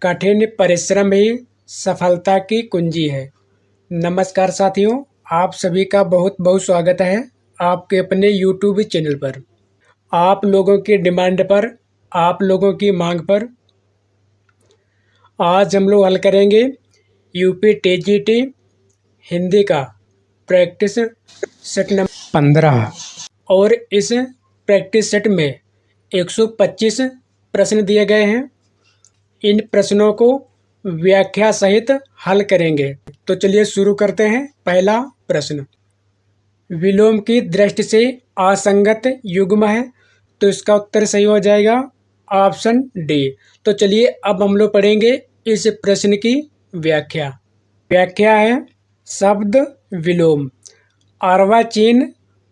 कठिन परिश्रम ही सफलता की कुंजी है। नमस्कार साथियों, आप सभी का बहुत बहुत स्वागत है आपके अपने यूट्यूब चैनल पर। आप लोगों की डिमांड पर, आप लोगों की मांग पर आज हम लोग हल करेंगे यूपी टीजीटी हिंदी का प्रैक्टिस सेट नंबर 15 और इस प्रैक्टिस सेट में 125 प्रश्न दिए गए हैं। इन प्रश्नों को व्याख्या सहित हल करेंगे। तो चलिए शुरू करते हैं। पहला प्रश्न, विलोम की दृष्टि से असंगत युग्म है, तो इसका उत्तर सही हो जाएगा ऑप्शन डी। तो चलिए अब हम लोग पढ़ेंगे इस प्रश्न की व्याख्या। व्याख्या है शब्द विलोम। अर्वाचीन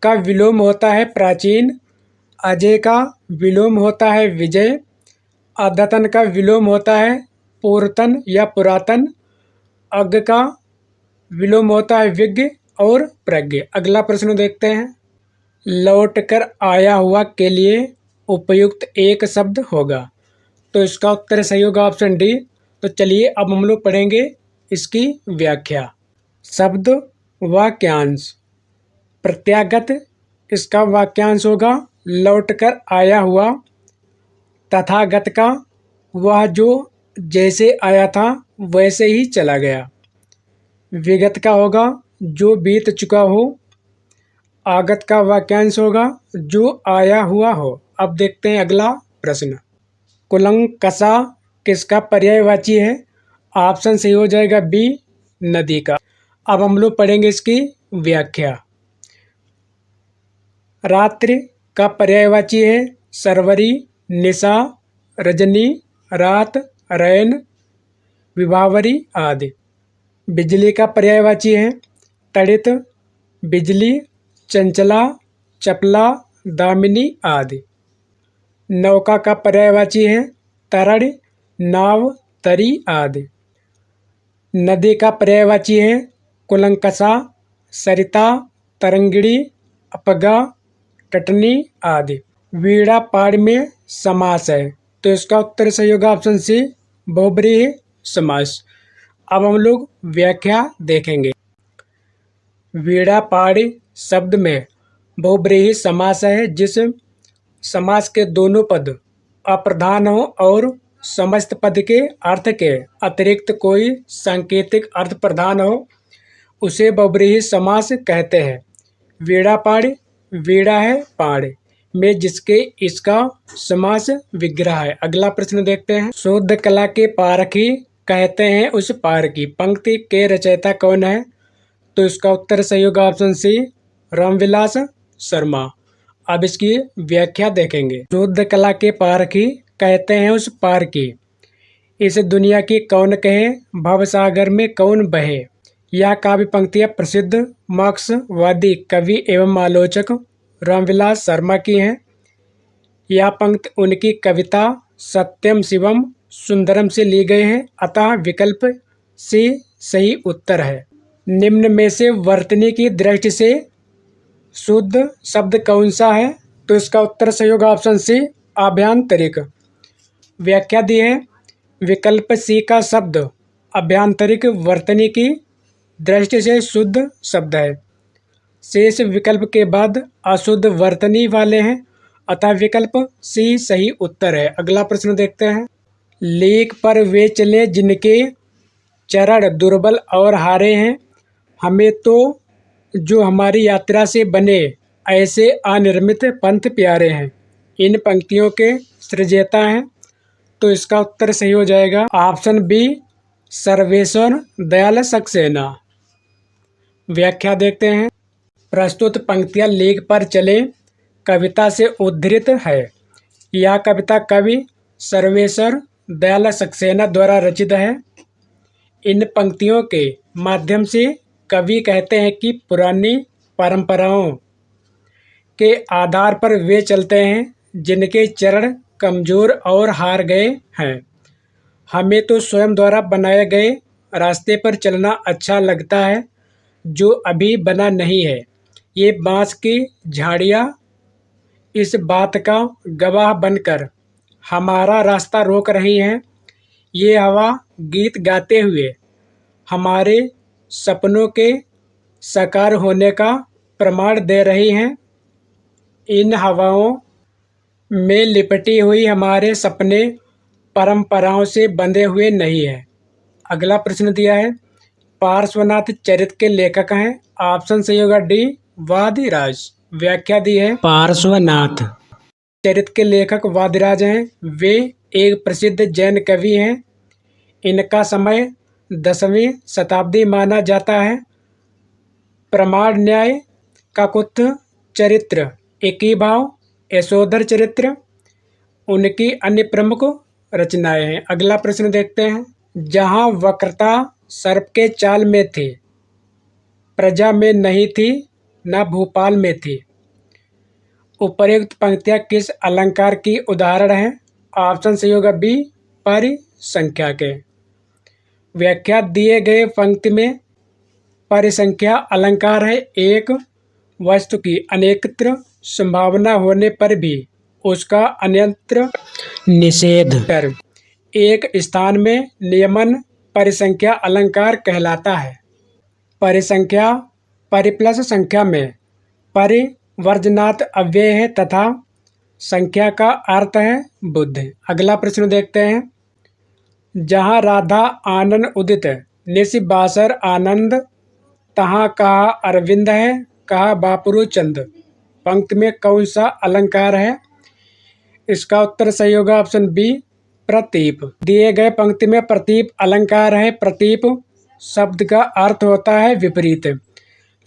का विलोम होता है प्राचीन, अजय का विलोम होता है विजय, अद्यतन का विलोम होता है पूर्वतन या पुरातन, अज्ञ का विलोम होता है विज्ञ और प्रज्ञ। अगला प्रश्न देखते हैं। लौट कर आया हुआ के लिए उपयुक्त एक शब्द होगा, तो इसका उत्तर सही होगा ऑप्शन डी। तो चलिए अब हम लोग पढ़ेंगे इसकी व्याख्या। शब्द वाक्यांश। प्रत्यागत इसका वाक्यांश होगा लौट कर आया हुआ। तथागत का वह जो जैसे आया था वैसे ही चला गया। विगत का होगा जो बीत चुका हो। आगत का वाक्यांश होगा जो आया हुआ हो। अब देखते हैं अगला प्रश्न। कुलंकषा किसका पर्यायवाची है? ऑप्शन सही हो जाएगा बी, नदी का। अब हम लोग पढ़ेंगे इसकी व्याख्या। रात्रि का पर्यायवाची है सरवरी, निशा, रजनी, रात, रैन, विभावरी आदि। बिजली का पर्यायवाची है तड़ित, बिजली, चंचला, चपला, दामिनी आदि। नौका का पर्यायवाची है तरण, नाव, तरी आदि। नदी का पर्यायवाची है कुलंकषा, सरिता, तरंगिणी, अपगा, टटनी आदि। वीणा पाड़ में समास है, तो इसका उत्तर सही होगा ऑप्शन सी, बहुब्रीहि समास। अब हम लोग व्याख्या देखेंगे। वीणा पाड़ शब्द में बहुब्रीहि समास है जिस समास के दोनों पद अप्रधान हो और समस्त पद के अर्थ के अतिरिक्त कोई सांकेतिक अर्थ प्रधान हो, उसे बहुब्रीहि समास कहते हैं। वीणा पाड़, वीणा है पाड़ में जिसके इसका समास विग्रह है। अगला प्रश्न देखते हैं। शुद्ध कला के पारखी कहते हैं उस पार की पंक्ति के रचयिता कौन है? तो इसका उत्तर सही होगा ऑप्शन सी, रामविलास शर्मा। अब इसकी व्याख्या देखेंगे। शुद्ध कला के पारखी कहते हैं उस पार की, इस दुनिया की कौन कहे, भवसागर में कौन बहे। यह काव्य पंक्तियां प्रसिद्ध मार्क्सवादी कवि एवं आलोचक रामविलास शर्मा की हैं। यह पंक्ति उनकी कविता सत्यम शिवम सुंदरम से ली गई है, अतः विकल्प सी सही उत्तर है। निम्न में से वर्तनी की दृष्टि से शुद्ध शब्द कौन सा है? तो इसका उत्तर सही होगा ऑप्शन सी, आभ्यंतरिक। व्याख्या दी है विकल्प सी का शब्द आभ्यंतरिक वर्तनी की दृष्टि से शुद्ध शब्द है। शेष विकल्प के बाद अशुद्ध वर्तनी वाले हैं, अतः विकल्प सी सही उत्तर है। अगला प्रश्न देखते हैं। लेक पर वे चले जिनके चरण दुर्बल और हारे हैं, हमें तो जो हमारी यात्रा से बने ऐसे अनिर्मित पंथ प्यारे हैं। इन पंक्तियों के सृजयिता हैं, तो इसका उत्तर सही हो जाएगा ऑप्शन बी, सर्वेश्वर दयाल सक्सेना। व्याख्या देखते हैं। प्रस्तुत पंक्तियां लेख पर चले कविता से उद्धृत है। यह कविता कवि सर्वेश्वर दयाल सक्सेना द्वारा रचित है। इन पंक्तियों के माध्यम से कवि कहते हैं कि पुरानी परंपराओं के आधार पर वे चलते हैं जिनके चरण कमजोर और हार गए हैं। हमें तो स्वयं द्वारा बनाए गए रास्ते पर चलना अच्छा लगता है जो अभी बना नहीं है। ये बांस की झाड़ियाँ इस बात का गवाह बनकर हमारा रास्ता रोक रही हैं। ये हवा गीत गाते हुए हमारे सपनों के साकार होने का प्रमाण दे रही हैं। इन हवाओं में लिपटी हुई हमारे सपने परंपराओं से बंधे हुए नहीं है। अगला प्रश्न दिया है, पार्श्वनाथ चरित्र के लेखक हैं। ऑप्शन सही होगा डी, वादिराज। व्याख्या दी है, पार्श्वनाथ चरित्र के लेखक वादिराज हैं। वे एक प्रसिद्ध जैन कवि हैं। इनका समय 10वीं शताब्दी माना जाता है। प्रमाण न्याय, काकुत्थ चरित्र, एकीभाव, यशोधर चरित्र उनकी अन्य प्रमुख रचनाएं हैं। अगला प्रश्न देखते हैं, जहां वक्रता सर्प के चाल में थी, प्रजा में नहीं थी, न भोपाल में थी। उपर्युक्त पंक्तियां किस अलंकार की उदाहरण है? ऑप्शन सही होगा बी, परिसंख्या के। व्याख्या, दिए गए पंक्ति में परिसंख्या अलंकार है। एक वस्तु की अनेकत्र संभावना होने पर भी उसका अन्यत्र निषेध कर एक स्थान में नियमन परिसंख्या अलंकार कहलाता है। परिसंख्या परिप्लस संख्या में परिवर्जनात् अव्यय है तथा संख्या का अर्थ है बुद्ध। अगला प्रश्न देखते हैं, जहाँ राधा आनंद उदित निशि बासर आनंद, तहाँ कहा अरविंद है, कहा बापुरु चंद। पंक्ति में कौन सा अलंकार है? इसका उत्तर सही होगा ऑप्शन बी, प्रतीप। दिए गए पंक्ति में प्रतीप अलंकार है। प्रतीप शब्द का अर्थ होता है विपरीत।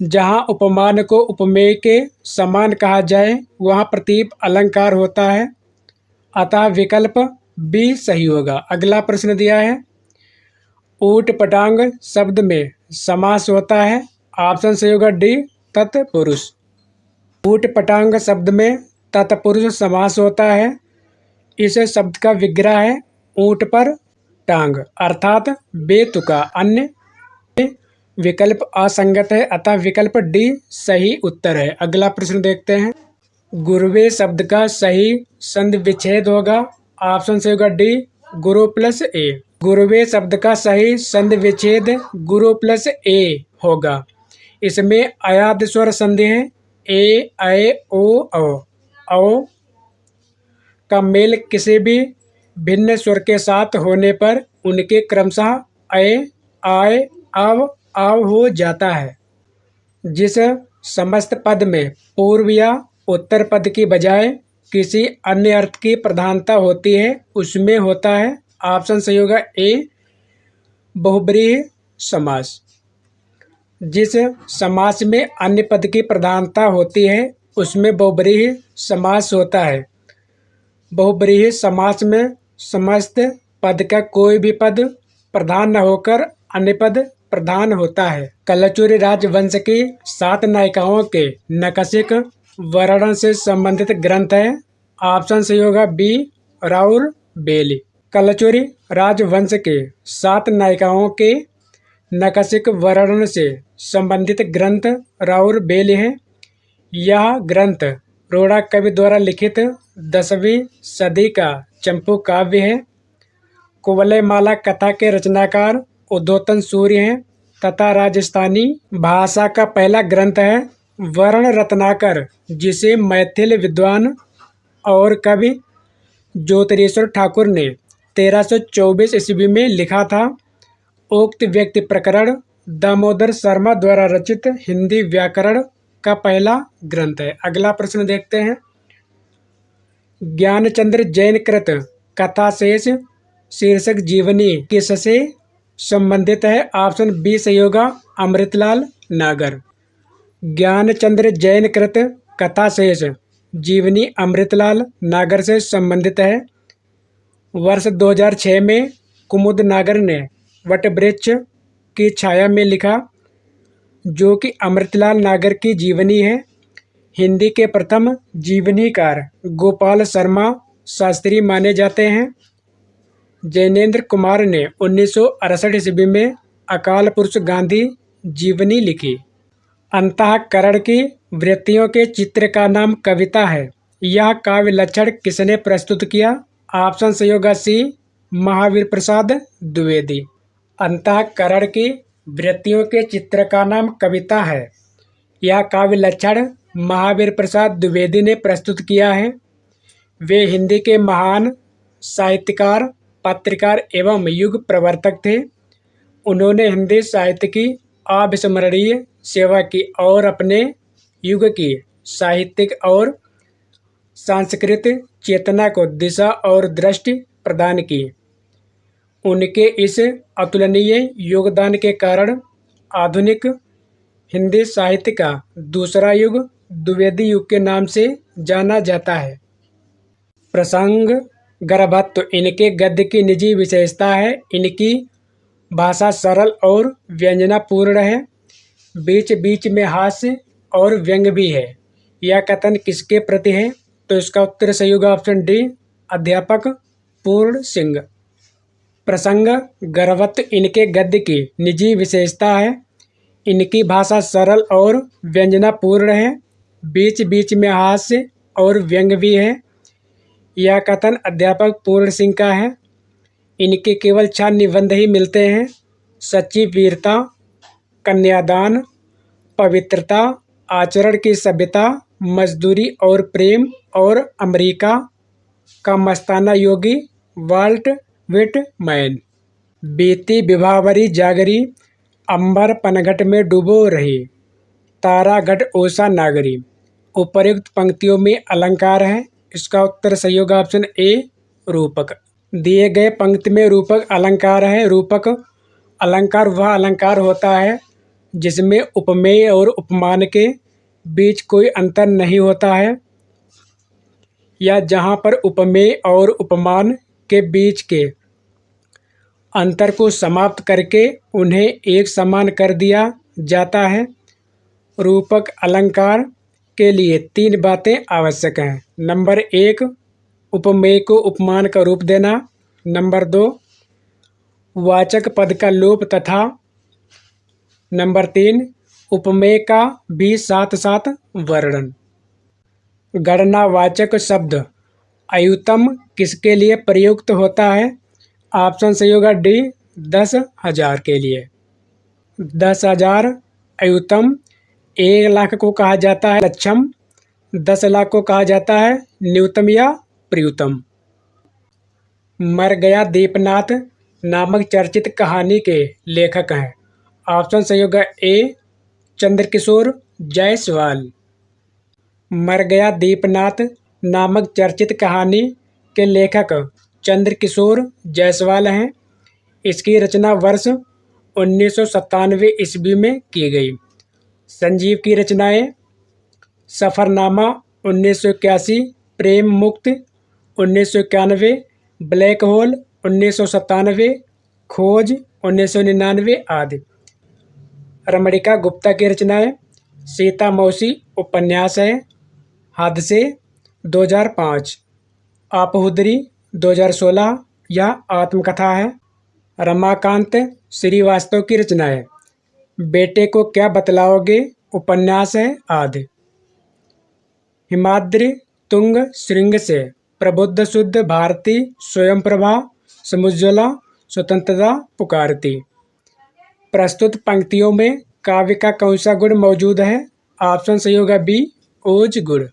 जहाँ उपमान को उपमेय के समान कहा जाए वहाँ प्रतीप अलंकार होता है, अतः विकल्प बी सही होगा। अगला प्रश्न दिया है, ऊट पटांग शब्द में समास होता है। ऑप्शन सही होगा डी, तत्पुरुष। ऊट पटांग शब्द में तत्पुरुष समास होता है। इस शब्द का विग्रह है ऊंट पर टांग अर्थात बेतुका। अन्य विकल्प असंगत है, अतः विकल्प डी सही उत्तर है। अगला प्रश्न देखते हैं, गुरुवे शब्द का सही संधि विच्छेद होगा। ऑप्शन सही होगा डी, गुरु प्लस ए। गुरुवे शब्द का सही संधि विच्छेद गुरु प्लस ए होगा। इसमें अयाद स्वर संधि है, ए, ऐ, ओ, औ का मेल किसी भी भिन्न स्वर के साथ होने पर उनके क्रमशः ऐ, आय, आव हो जाता है। जिस समस्त पद में पूर्व या उत्तर पद की बजाय किसी अन्य अर्थ की प्रधानता होती है उसमें होता है, ऑप्शन सही होगा ए, बहुब्रीहि समास। जिस समास में अन्य पद की प्रधानता होती है उसमें बहुब्रीहि समास होता है। बहुब्रीहि समास में समस्त पद का कोई भी पद प्रधान न होकर अन्य पद प्रधान होता है। कलचुरी राजवंश की 7 नायिकाओं के नकशिक वर्णन से संबंधित ग्रंथ है। ऑप्शन सही होगा बी, राउर बेली। कलचुरी राजवंश के 7 नायिकाओं के नकशिक वर्णन से संबंधित ग्रंथ राउर बेली है। यह ग्रंथ रोड़ा कवि द्वारा लिखित 10वीं सदी का चंपू काव्य है। कुवलयमाला कथा के रचनाकार उद्योतन सूर्य हैं तथा राजस्थानी भाषा का पहला ग्रंथ है। वर्ण रत्नाकर, जिसे मैथिल विद्वान और कवि ज्योतिरेश्वर ठाकुर ने 1324 ईस्वी में लिखा था। उक्त व्यक्ति प्रकरण दामोदर शर्मा द्वारा रचित हिंदी व्याकरण का पहला ग्रंथ है। अगला प्रश्न देखते हैं, ज्ञानचंद्र जैन कृत कथा शेष शीर्षक जीवनी किससे संबंधित है? ऑप्शन बी सही होगा, अमृतलाल नागर। ज्ञानचंद्र जैन कृत कथा शेष जीवनी अमृतलाल नागर से संबंधित है। वर्ष 2006 में कुमुद नागर ने वटवृक्ष की छाया में लिखा, जो कि अमृतलाल नागर की जीवनी है। हिंदी के प्रथम जीवनीकार गोपाल शर्मा शास्त्री माने जाते हैं। जैनेन्द्र कुमार ने 1968 ईस्वी में अकाल पुरुष गांधी जीवनी लिखी। अंतःकरण की वृत्तियों के चित्र का नाम कविता है। यह काव्य लक्षण किसने प्रस्तुत किया? ऑप्शन सही होगा सी, महावीर प्रसाद द्विवेदी। अंतःकरण की वृत्तियों के चित्र का नाम कविता है। यह काव्य लक्षण महावीर प्रसाद द्विवेदी ने प्रस्तुत किया है। वे हिंदी के महान साहित्यकार, पत्रकार एवं युग प्रवर्तक थे। उन्होंने हिंदी साहित्य की अविस्मरणीय सेवा की और अपने युग की साहित्यिक और सांस्कृतिक चेतना को दिशा और दृष्टि प्रदान की। उनके इस अतुलनीय योगदान के कारण आधुनिक हिंदी साहित्य का दूसरा युग द्विवेदी युग के नाम से जाना जाता है। प्रसंग गर्भत्व इनके गद्य की निजी विशेषता है। इनकी भाषा सरल और व्यंजनापूर्ण है। बीच बीच में हास्य और व्यंग्य भी है। यह कथन किसके प्रति है? तो इसका उत्तर सही होगा ऑप्शन डी, अध्यापक पूर्ण सिंह। प्रसंग गर्भत्व इनके गद्य की निजी विशेषता है। इनकी भाषा सरल और व्यंजनापूर्ण है। बीच बीच में हास्य और व्यंग्य भी है। यह कथन अध्यापक पूर्ण सिंह का है। इनके केवल 6 निबंध ही मिलते हैं। सच्ची वीरता, कन्यादान, पवित्रता, आचरण की सभ्यता, मजदूरी और प्रेम और अमेरिका का मस्ताना योगी वाल्ट विटमैन। बीती विभावरी जागरी, अंबर पनघट में डूबो रही, तारा घट ओसा नागरी। उपर्युक्त पंक्तियों में अलंकार है। इसका उत्तर सही होगा ऑप्शन ए, रूपक। दिए गए पंक्ति में रूपक अलंकार है। रूपक अलंकार वह अलंकार होता है जिसमें उपमेय और उपमान के बीच कोई अंतर नहीं होता है, या जहां पर उपमेय और उपमान के बीच के अंतर को समाप्त करके उन्हें एक समान कर दिया जाता है। रूपक अलंकार के लिए 3 बातें आवश्यक हैं। नंबर 1, उपमेय को उपमान का रूप देना। नंबर 2, वाचक पद का लोप तथा नंबर 3, उपमेय का भी साथ साथ वर्णन। गणनावाचक शब्द अयुतम किसके लिए प्रयुक्त होता है? ऑप्शन सही होगा डी, 10,000 के लिए। 10,000 अयुतम। 1 लाख को कहा जाता है लक्षम। 10 लाख को कहा जाता है न्यूनतम या प्रियतम। मर गया दीपनाथ नामक चर्चित कहानी के लेखक हैं। ऑप्शन सही होगा ए, चंद्रकिशोर जायसवाल। मर गया दीपनाथ नामक चर्चित कहानी के लेखक चंद्रकिशोर जायसवाल हैं। इसकी रचना वर्ष 1997 ईस्वी में की गई। संजीव की रचनाएं सफरनामा 1981, प्रेम मुक्त 1991, ब्लैक होल 1997, खोज 1999 आदि। रमणिका गुप्ता की रचनाएं सीता मौसी उपन्यास है, हादसे 2005, आपहुदरी 2016 या आत्मकथा है। रमाकांत श्रीवास्तव की रचनाएं बेटे को क्या बतलाओगे उपन्यास है, आदि। हिमाद्री तुंग श्रृंग से प्रबुद्ध शुद्ध भारती स्वयं प्रभा समुज्ज्वला स्वतंत्रता पुकारती। प्रस्तुत पंक्तियों में काव्य का कौन सा गुण मौजूद है? ऑप्शन सही होगा बी, ओज गुण।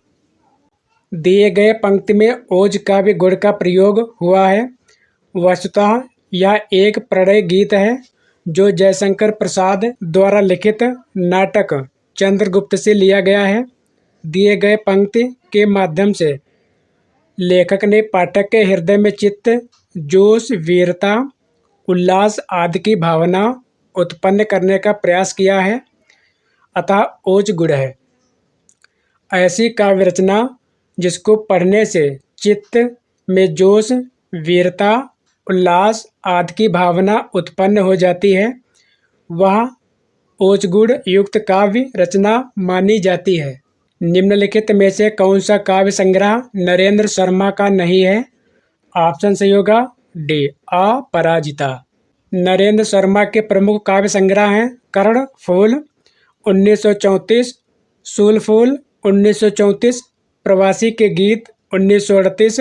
दिए गए पंक्ति में ओज काव्य गुण का प्रयोग हुआ है। वस्तुतः यह एक प्रणय गीत है जो जयशंकर प्रसाद द्वारा लिखित नाटक चंद्रगुप्त से लिया गया है। दिए गए पंक्ति के माध्यम से लेखक ने पाठक के हृदय में चित्त, जोश, वीरता, उल्लास आदि की भावना उत्पन्न करने का प्रयास किया है, अतः ओज गुण है। ऐसी काव्य रचना जिसको पढ़ने से चित्त में जोश, वीरता, उल्लास आदि की भावना उत्पन्न हो जाती है, वह ओज गुण युक्त काव्य रचना मानी जाती है। निम्नलिखित में से कौन सा काव्य संग्रह नरेंद्र शर्मा का नहीं है? ऑप्शन सही होगा डी, अपराजिता। नरेंद्र शर्मा के प्रमुख काव्य संग्रह हैं कर्ण फूल 1934, सूल फूल 1934, प्रवासी के गीत 1938,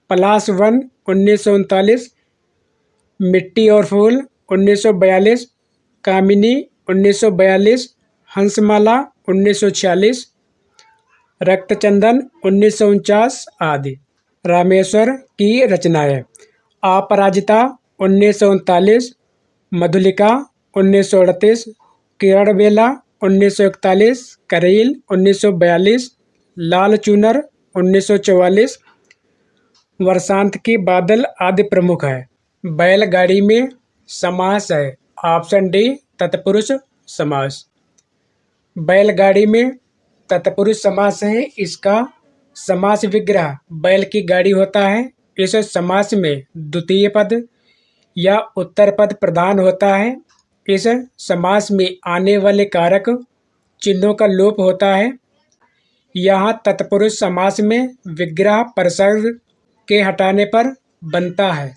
पलाश वन 1939, मिट्टी और फूल 1942, कामिनी 1942, हंसमाला 1946, रक्तचंदन 1949 आदि। रामेश्वर की रचनाएं: अपराजिता 1939, मधुलिका 1938, किरणबेला 1941, करील 1942, लाल चूनर 1944, वर्षांत की बादल आदि प्रमुख है। बैलगाड़ी में समास है। ऑप्शन डी तत्पुरुष समास। बैलगाड़ी में तत्पुरुष समास है। इसका समास विग्रह बैल की गाड़ी होता है। इस समास में द्वितीय पद या उत्तर पद प्रधान होता है। इस समास में आने वाले कारक चिन्हों का लोप होता है। यहाँ तत्पुरुष समास में विग्रह परसर्ग के हटाने पर बनता है।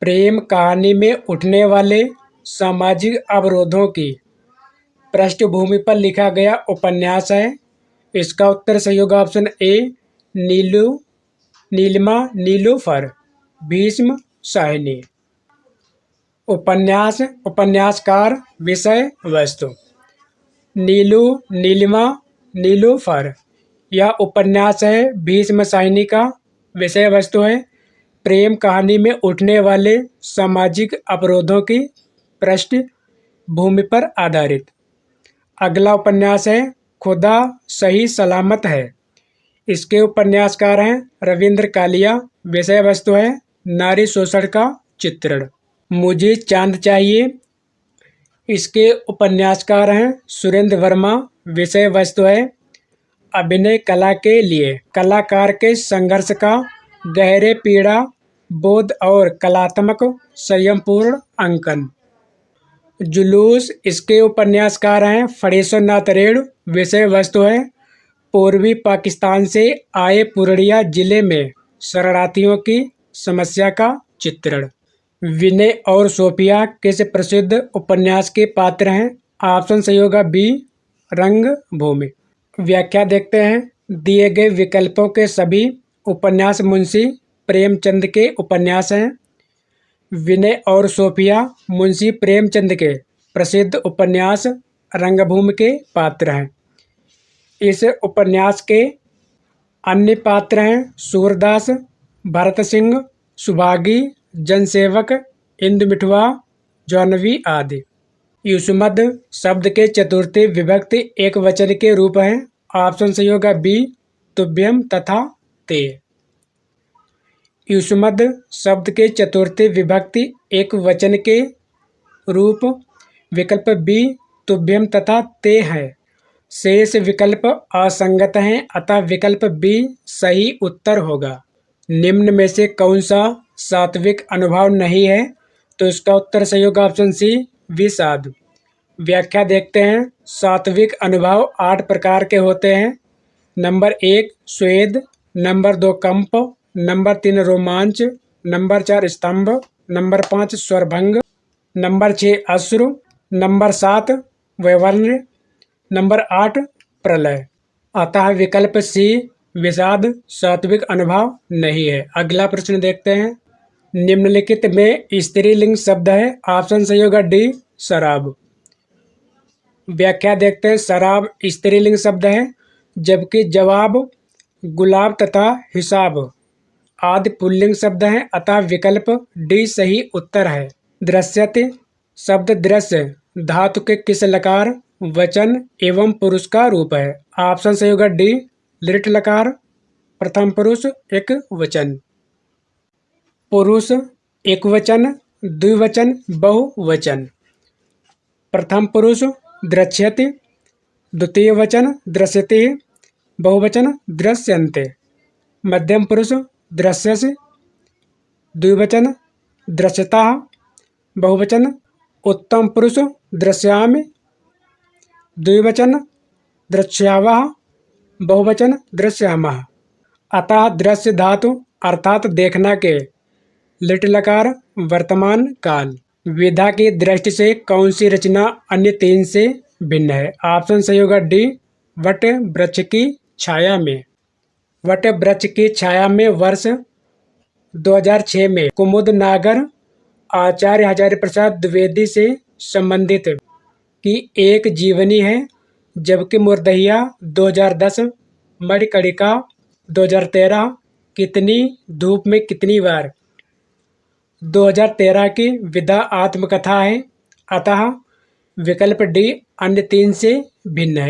प्रेम कहानी में उठने वाले सामाजिक अवरोधों की पृष्ठभूमि पर लिखा गया उपन्यास है। इसका उत्तर सही होगा ऑप्शन ए नीलिमा नीलूफर। भीष्म साहिनी। उपन्यास उपन्यासकार विषय वस्तु नीलिमा नीलूफर। यह उपन्यास है। भीष्म साहिनी का विषय वस्तु है प्रेम कहानी में उठने वाले सामाजिक अवरोधों की पृष्ठभूमि पर आधारित। अगला उपन्यास है खुदा सही सलामत है। इसके उपन्यासकार हैं रविंद्र कालिया। विषय वस्तु है नारी शोषण का चित्रण। मुझे चांद चाहिए। इसके उपन्यासकार हैं सुरेंद्र वर्मा। विषय वस्तु है अभिनय कला के लिए कलाकार के संघर्ष का गहरे पीड़ा बोध और कलात्मक संयमपूर्ण अंकन। जुलूस। इसके उपन्यासकार हैं फणीश्वर नाथ रेणु। विषय वस्तु है पूर्वी पाकिस्तान से आए पूर्णिया जिले में शरणार्थियों की समस्या का चित्रण। विनय और सोफिया किस प्रसिद्ध उपन्यास के पात्र हैं? ऑप्शन सही होगा बी रंगभूमि। व्याख्या देखते हैं। दिए गए विकल्पों के सभी उपन्यास मुंशी प्रेमचंद के उपन्यास हैं। विनय और सोफिया मुंशी प्रेमचंद के प्रसिद्ध उपन्यास रंगभूमि के पात्र हैं। इस उपन्यास के अन्य पात्र हैं सूरदास, भरत सिंह, सुभागी, जनसेवक, इंदु मिठवा, जौनवी आदि। युष्मद् शब्द के चतुर्थी विभक्ति एक वचन के रूप हैं। ऑप्शन सही होगा बी तुभ्यम तथा ते। युष्मद् शब्द के चतुर्थी विभक्ति एक वचन के रूप विकल्प बी तुभ्यम तथा ते है। शेष विकल्प असंगत हैं अतः विकल्प बी सही उत्तर होगा। निम्न में से कौन सा सात्विक अनुभव नहीं है? तो इसका उत्तर सही होगा ऑप्शन सी विषाद। व्याख्या देखते हैं। सात्विक अनुभव 8 प्रकार के होते हैं। नंबर 1 स्वेद, नंबर 2 कंप, नंबर 3 रोमांच, नंबर 4 स्तंभ, नंबर 5 स्वरभंग, नंबर 6 अश्रु, नंबर 7 वैवर्ण्य, नंबर 8 प्रलय। अतः विकल्प सी विषाद सात्विक अनुभव नहीं है। अगला प्रश्न देखते हैं। निम्नलिखित में स्त्रीलिंग शब्द है। ऑप्शन सही होगा डी शराब। व्याख्या देखते हैं। शराब स्त्रीलिंग शब्द है जबकि जवाब, गुलाब तथा हिसाब आदि पुल्लिंग शब्द हैं अतः विकल्प डी सही उत्तर है। दृश्यते शब्द दृश्य धातु के किस लकार, वचन एवं पुरुष का रूप है? ऑप्शन सही होगा डी लिट लकार, प्रथम पुरुष एक वचन। पुरुष एक वचन, द्विवचन बहुवचन। प्रथम पुरुष दृश्यते, द्वितीय वचन दृश्यते, बहुवचन दृश्यन्ते। मध्यम पुरुष दृश्यसे, द्विवचन दृश्यताः, बहुवचन उत्तम पुरुष दृश्यामि, द्विवचन दृश्यावः, बहुवचन दृश्यामः। अतः दृश्य धातु अर्थात देखना के लिट लकार वर्तमान काल। विधा की दृष्टि से कौन सी रचना अन्य 3 से भिन्न है? ऑप्शन सही होगा डी वट वृक्ष की छाया में। वट वृक्ष की छाया में वर्ष 2006 में कुमुद नागर आचार्य हजारी प्रसाद द्विवेदी से संबंधित कि एक जीवनी है, जबकि मुर्दहिया 2010, मणिकर्णिका 2013, कितनी धूप में कितनी बार 2013 की विधा आत्मकथा है, अतः विकल्प डी अन्य तीन से भिन्न है।